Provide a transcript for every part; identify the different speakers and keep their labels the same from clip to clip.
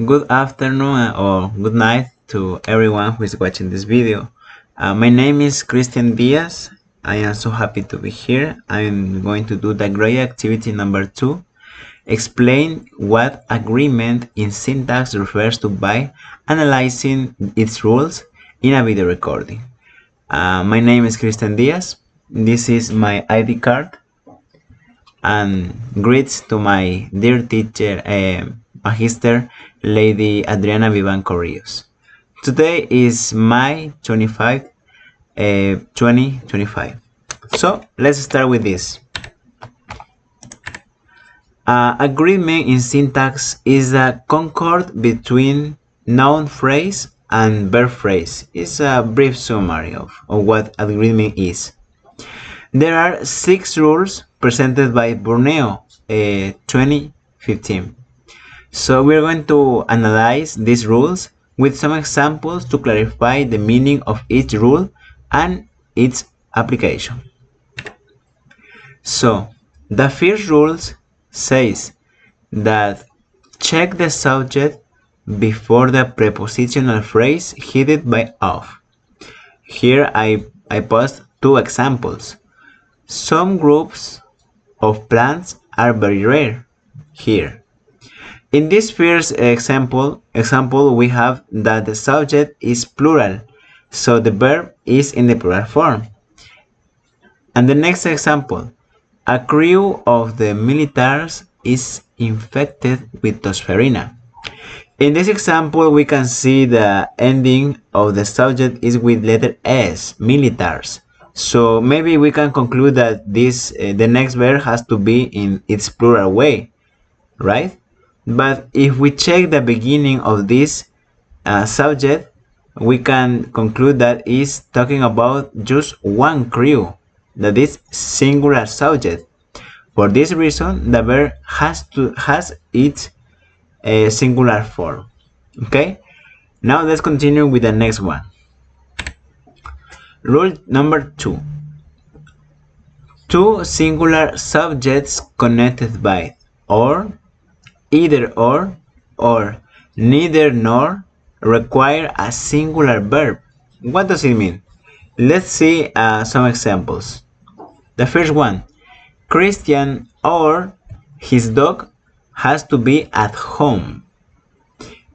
Speaker 1: Good afternoon or good night to everyone who is watching this video. My name is Cristian Díaz. I am so happy to be here. I'm going to do the grade activity number 2. Explain what agreement in syntax refers to by analyzing its rules in a video recording. My name is Cristian Díaz. This is my ID card. And greets to my dear teacher, Magister Lady Adriana Vivan Corrios. Today is May 25, 2025. So let's start with this. Agreement in syntax is a concord between noun phrase and verb phrase. It's a brief summary of what agreement is. There are 6 rules presented by Borneo 2015. So we're going to analyze these rules with some examples to clarify the meaning of each rule and its application. So the first rule says that check the subject before the prepositional phrase headed by of. Here I post 2 examples. Some groups of plants are very rare here. In this first example we have that the subject is plural, so the verb is in the plural form. And the next example, a crew of the militaries is infected with tosferina. In this example we can see the ending of the subject is with letter S, militaries. So maybe we can conclude that the next verb has to be in its plural way, right? But if we check the beginning of this subject, we can conclude that it's talking about just one crew, that is singular subject. For this reason, the verb has its singular form. Okay. Now let's continue with the next one. Rule number 2. 2 singular subjects connected by or, either or neither nor require a singular verb. What does it mean? Let's see some examples. The first one, Christian or his dog has to be at home.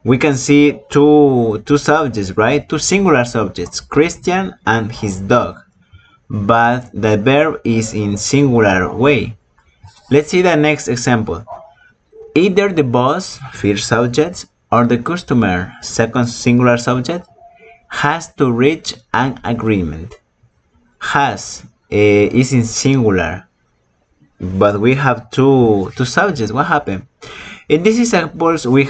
Speaker 1: We can see two subjects, right? 2 singular subjects, Christian and his dog, but the verb is in singular way. Let's see the next example. Either the boss, first subject, or the customer, second singular subject, has to reach an agreement. Has is in singular, but we have two subjects. What happened? In these examples we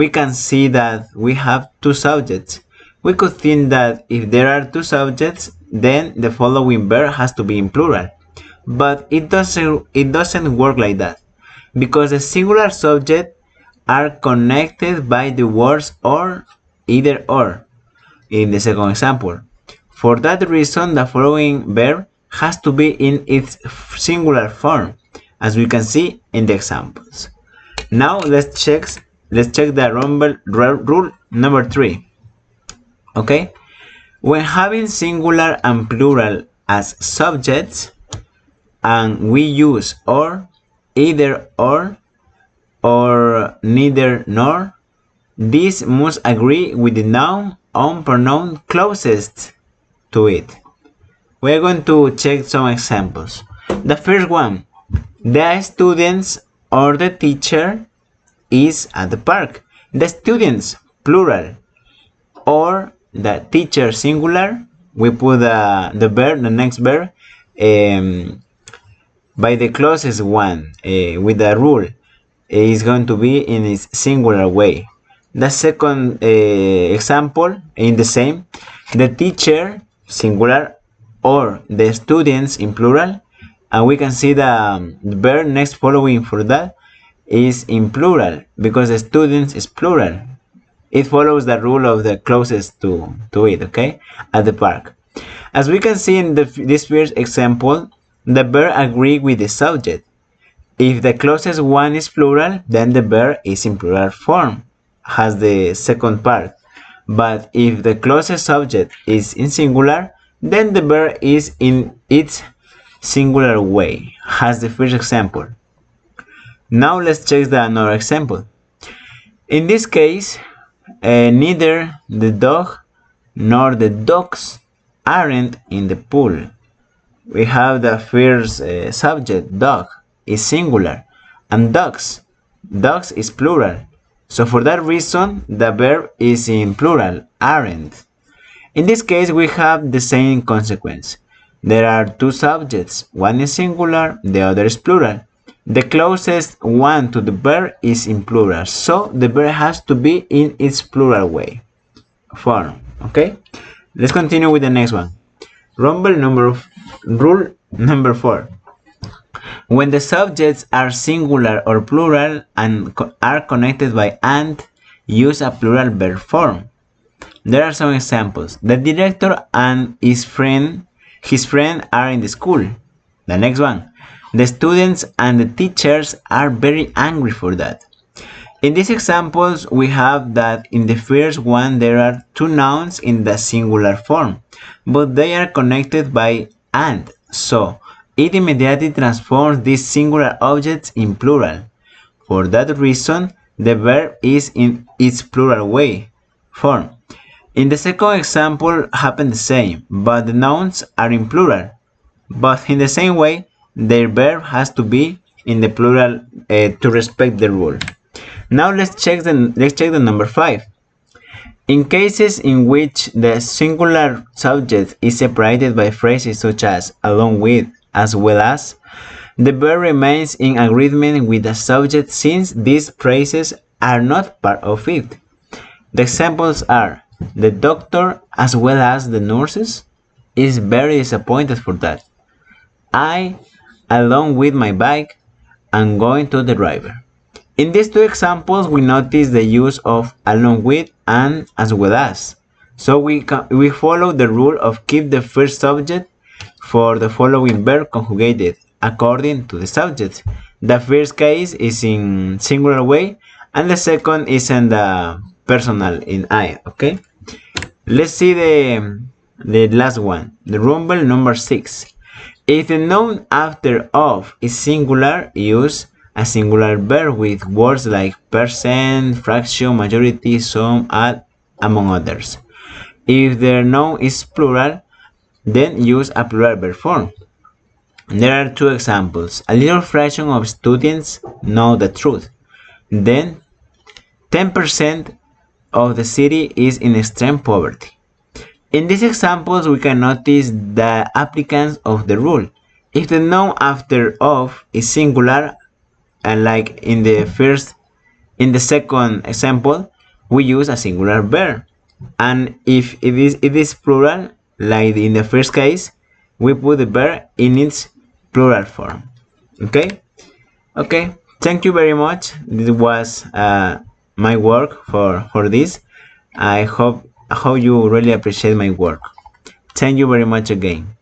Speaker 1: can see that we have 2 subjects. We could think that if there are 2 subjects, then the following verb has to be in plural, but it doesn't work like that, because the singular subject are connected by the words or, either or in the second example. For that reason, the following verb has to be in its singular form, as we can see in the examples. Now let's check the rule number 3. Okay, when having singular and plural as subjects and we use or, either or neither nor, this must agree with the noun or pronoun closest to it. We're going to check some examples. The first one, the students or the teacher is at the park. The students plural or the teacher singular, we put the verb, the next verb, by the closest one with the rule is going to be in its singular way. The second example in the same, the teacher singular or the students in plural, and we can see the verb next following for that is in plural because the students is plural. It follows the rule of the closest to it, okay, at the park. As we can see in this first example, the verb agree with the subject. If the closest one is plural, then the verb is in plural form, has the second part. But if the closest subject is in singular, then the verb is in its singular way, as the first example. Now let's check another example. In this case, neither the dog nor the dogs aren't in the pool. We have the first subject, dog, is singular, and dogs is plural. So for that reason, the verb is in plural, aren't. In this case, we have the same consequence. There are two subjects, one is singular, the other is plural. The closest one to the verb is in plural, so the verb has to be in its plural form. Okay? Let's continue with the next one. Rule number 4. When the subjects are singular or plural and are connected by and, use a plural verb form. There are some examples. The director and his friend are in the school. The next one. The students and the teachers are very angry for that. In these examples, we have that in the first one there are two nouns in the singular form, but they are connected by and, so it immediately transforms these singular objects in plural. For that reason, the verb is in its plural form. In the second example happened the same, but the nouns are in plural. But in the same way, their verb has to be in the plural to respect the rule. Now let's check the number 5. In cases in which the singular subject is separated by phrases such as along with, as well as, the verb remains in agreement with the subject since these phrases are not part of it. The examples are the doctor as well as the nurses is very disappointed for that. I, along with my bike, am going to the driver. In these two examples, we notice the use of along with and as well as. So we follow the rule of keep the first subject for the following verb conjugated according to the subject. The first case is in singular way and the second is in the personal in I. Okay. Let's see the last one. The rule number 6. If the noun after of is singular, use a singular verb with words like percent, fraction, majority, some, all, among others. If the noun is plural, then use a plural verb form. There are two examples. A little fraction of students know the truth. Then 10% of the city is in extreme poverty. In these examples, we can notice the applicants of the rule. If the noun after of is singular, and like in the second example, we use a singular verb. And if it is plural, like in the first case, we put the verb in its plural form. Okay? Okay. Thank you very much. This was my work for this. I hope you really appreciate my work. Thank you very much again.